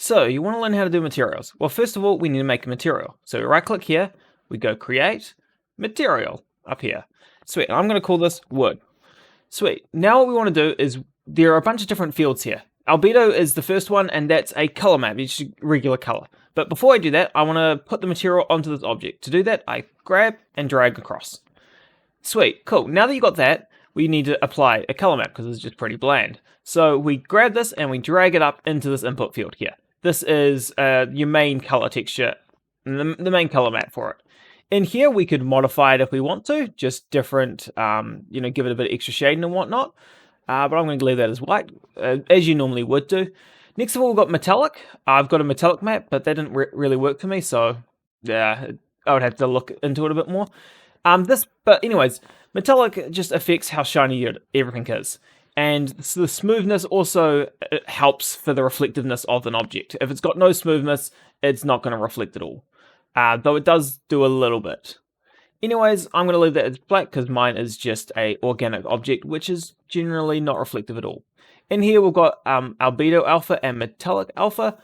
So you want to learn how to do materials. Well, first of all, we need to make a material. So we right click here, we go create material up here. Sweet, I'm going to call this wood. Sweet, now what we want to do is, there are a bunch of different fields here. Albedo is the first one, and that's a color map, it's just regular color. But before I do that, I want to put the material onto this object. To do that, I grab and drag across. Sweet, cool. Now that you got that, we need to apply a color map because it's just pretty bland. So we grab this and we drag it up into this input field here. This is your main color texture, the main color map for it. In here, we could modify it if we want to, just different, give it a bit of extra shading and whatnot. But I'm going to leave that as white, as you normally would do. Next of all, we've got metallic. I've got a metallic map, but that didn't really work for me, so yeah, I would have to look into it a bit more. But anyways, metallic just affects how shiny everything is. And the smoothness also helps for the reflectiveness of an object. If it's got no smoothness, it's not going to reflect at all. Though it does do a little bit. Anyways, I'm going to leave that as black because mine is just a organic object, which is generally not reflective at all. In here, we've got albedo alpha and metallic alpha.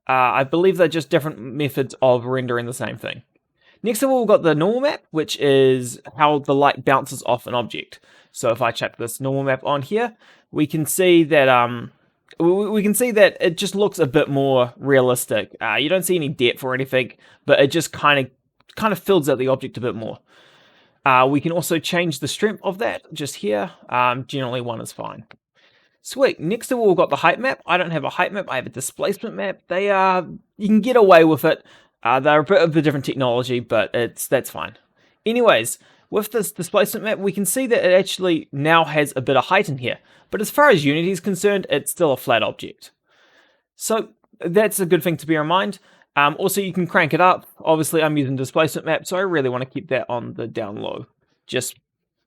I believe they're just different methods of rendering the same thing. Next of all, we've got the normal map, which is how the light bounces off an object. So if I chuck this normal map on here, we can see that it just looks a bit more realistic. You don't see any depth or anything, but it just kind of fills out the object a bit more. We can also change the strength of that just here. Generally 1 is fine. Sweet. Next of all, we've got the height map. I don't have a height map. I have a displacement map. You can get away with it. They're a bit of a different technology, but that's fine. Anyways, with this displacement map, we can see that it actually now has a bit of height in here. But as far as Unity is concerned, it's still a flat object. So that's a good thing to bear in mind. Also, you can crank it up. Obviously, I'm using displacement map, so I really want to keep that on the down low, just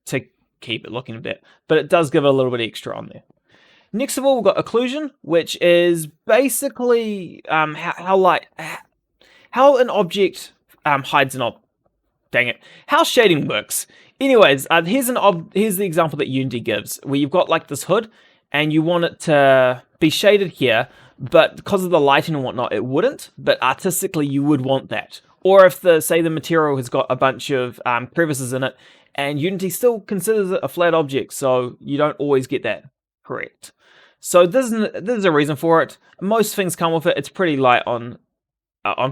to keep it looking a bit. But it does give it a little bit extra on there. Next of all, we've got occlusion, which is basically how an object hides an object. Dang it. How shading works. Anyways, here's the example that Unity gives, where you've got like this hood, and you want it to be shaded here, but because of the lighting and whatnot, it wouldn't. But artistically, you would want that. Or if say the material has got a bunch of crevices in it, and Unity still considers it a flat object, so you don't always get that correct. So this is a reason for it. Most things come with it. It's pretty light on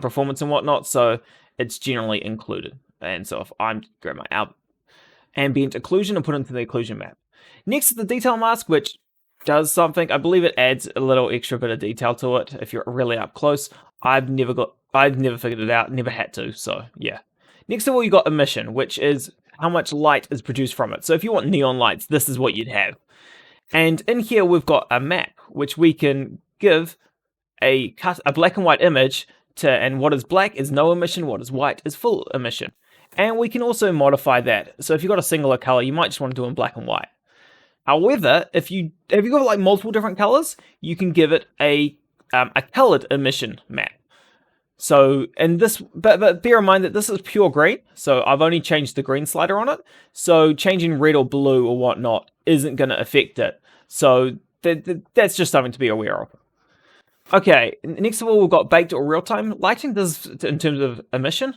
performance and whatnot, so it's generally included. And so if I'm grab my ambient occlusion and put it into the occlusion map. Next is the detail mask, which does something. I believe it adds a little extra bit of detail to it if you're really up close. I've never figured it out, never had to, so yeah. Next of all, you got emission, which is how much light is produced from it. So if you want neon lights, this is what you'd have. And in here, we've got a map, which we can give a black and white image to, and what is black is no emission, what is white is full emission. And we can also modify that. So if you've got a singular color, you might just want to do it in black and white. However, if you've got like multiple different colors, you can give it a colored emission map. So, and this, but bear in mind that this is pure green. So I've only changed the green slider on it. So changing red or blue or whatnot isn't going to affect it. So that's just something to be aware of. Okay, next of all, we've got baked or real-time lighting. This is in terms of emission.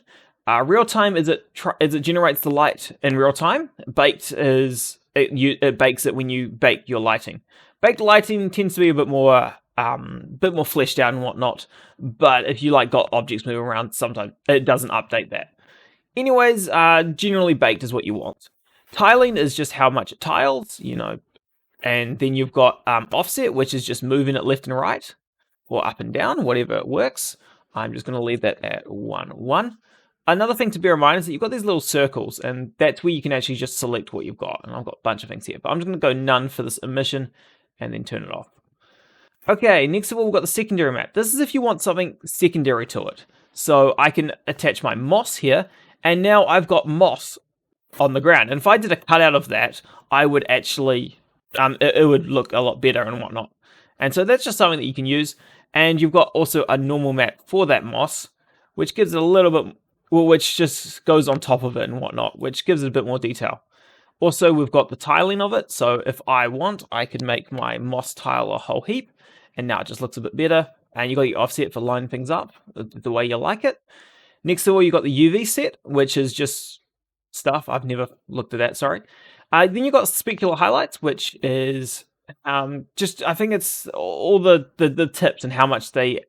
Real-time is it generates the light in real time. Baked is it bakes it when you bake your lighting. Baked lighting tends to be a bit more fleshed out and whatnot. But if you got objects moving around, sometimes it doesn't update that. Anyways, generally baked is what you want. Tiling is just how much it tiles, and then you've got offset, which is just moving it left and right, or up and down, whatever it works. I'm just going to leave that at 1, 1. Another thing to bear in mind is that you've got these little circles, and that's where you can actually just select what you've got. And I've got a bunch of things here, but I'm just going to go none for this emission, and then turn it off. Okay, next of all, we've got the secondary map. This is if you want something secondary to it. So I can attach my moss here, and now I've got moss on the ground. And if I did a cutout of that, I would actually, it would look a lot better and whatnot. And so that's just something that you can use. And you've got also a normal map for that moss, which gives it a little bit, which just goes on top of it and whatnot, which gives it a bit more detail. Also, we've got the tiling of it. So if I want, I could make my moss tile a whole heap. And now it just looks a bit better. and you got your offset for lining things up the way you like it. Next of all, you got the UV set, which is just stuff. I've never looked at that, sorry. Then you got specular highlights, which is just, I think it's all the tips and how much that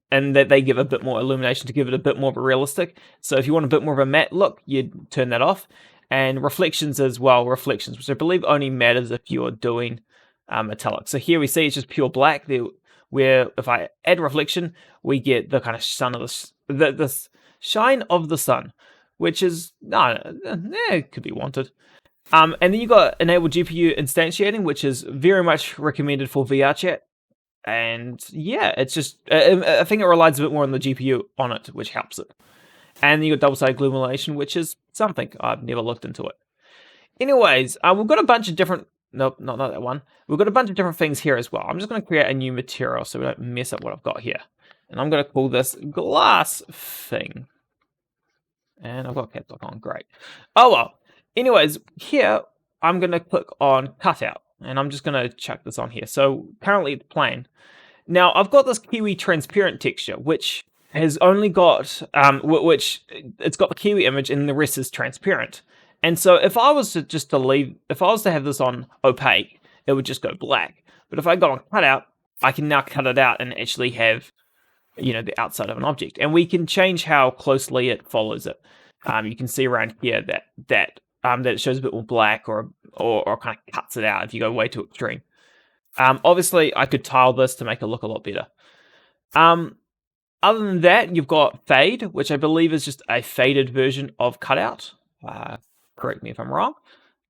they give a bit more illumination to give it a bit more of a realistic. So if you want a bit more of a matte look, you'd turn that off. And reflections as well, reflections, which I believe only matters if you're doing metallic. So here we see it's just pure black. There, where if I add reflection, we get the kind of sun of the shine of the sun, which is it could be wanted. And then you got enable GPU instantiating, which is very much recommended for VRChat. And yeah, it's just I think it relies a bit more on the GPU on it, which helps it. And then you got double-sided illumination, which is something I've never looked into it. Anyways, we've got a bunch of different. Nope, not that one. We've got a bunch of different things here as well. I'm just going to create a new material so we don't mess up what I've got here. And I'm going to call this glass thing. And I've got caps lock on, great. Oh well. Anyways, here I'm going to click on cutout. And I'm just going to chuck this on here. So currently it's plain. Now I've got this kiwi transparent texture, which has only got, which it's got the kiwi image and the rest is transparent. And so if I was to have this on opaque, it would just go black. But if I got on cutout, I can now cut it out and actually have, the outside of an object. And we can change how closely it follows it. You can see around here that it shows a bit more black or kind of cuts it out if you go way too extreme. Obviously, I could tile this to make it look a lot better. Other than that, you've got fade, which I believe is just a faded version of cutout. Correct me if I'm wrong.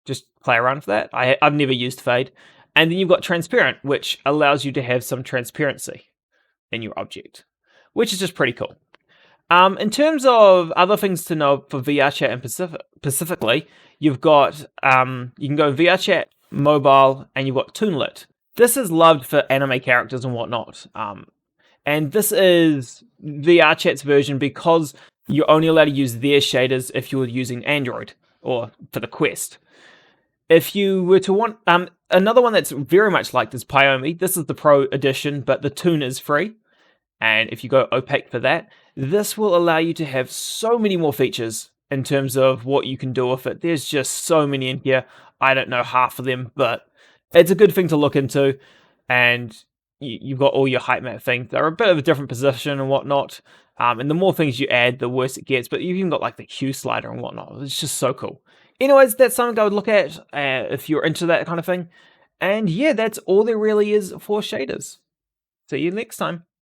Just play around with that. I've never used fade. And then you've got transparent, which allows you to have some transparency in your object, which is just pretty cool. In terms of other things to know for VRChat and specifically, you've got, you can go VRChat, mobile, and you've got Toonlit. This is loved for anime characters and whatnot. And this is VRChat's version because you're only allowed to use their shaders if you're using Android or for the Quest. If you were to want another one that's very much like this, Pyomi, this is the Pro edition, but the Toon is free. And if you go opaque for that, this will allow you to have so many more features in terms of what you can do with it. There's just so many in here. I don't know half of them, but it's a good thing to look into. And you've got all your height map things. They're a bit of a different position and whatnot. And the more things you add, the worse it gets. But you've even got like the hue slider and whatnot. It's just so cool. Anyways, that's something I would look at if you're into that kind of thing. And yeah, that's all there really is for shaders. See you next time.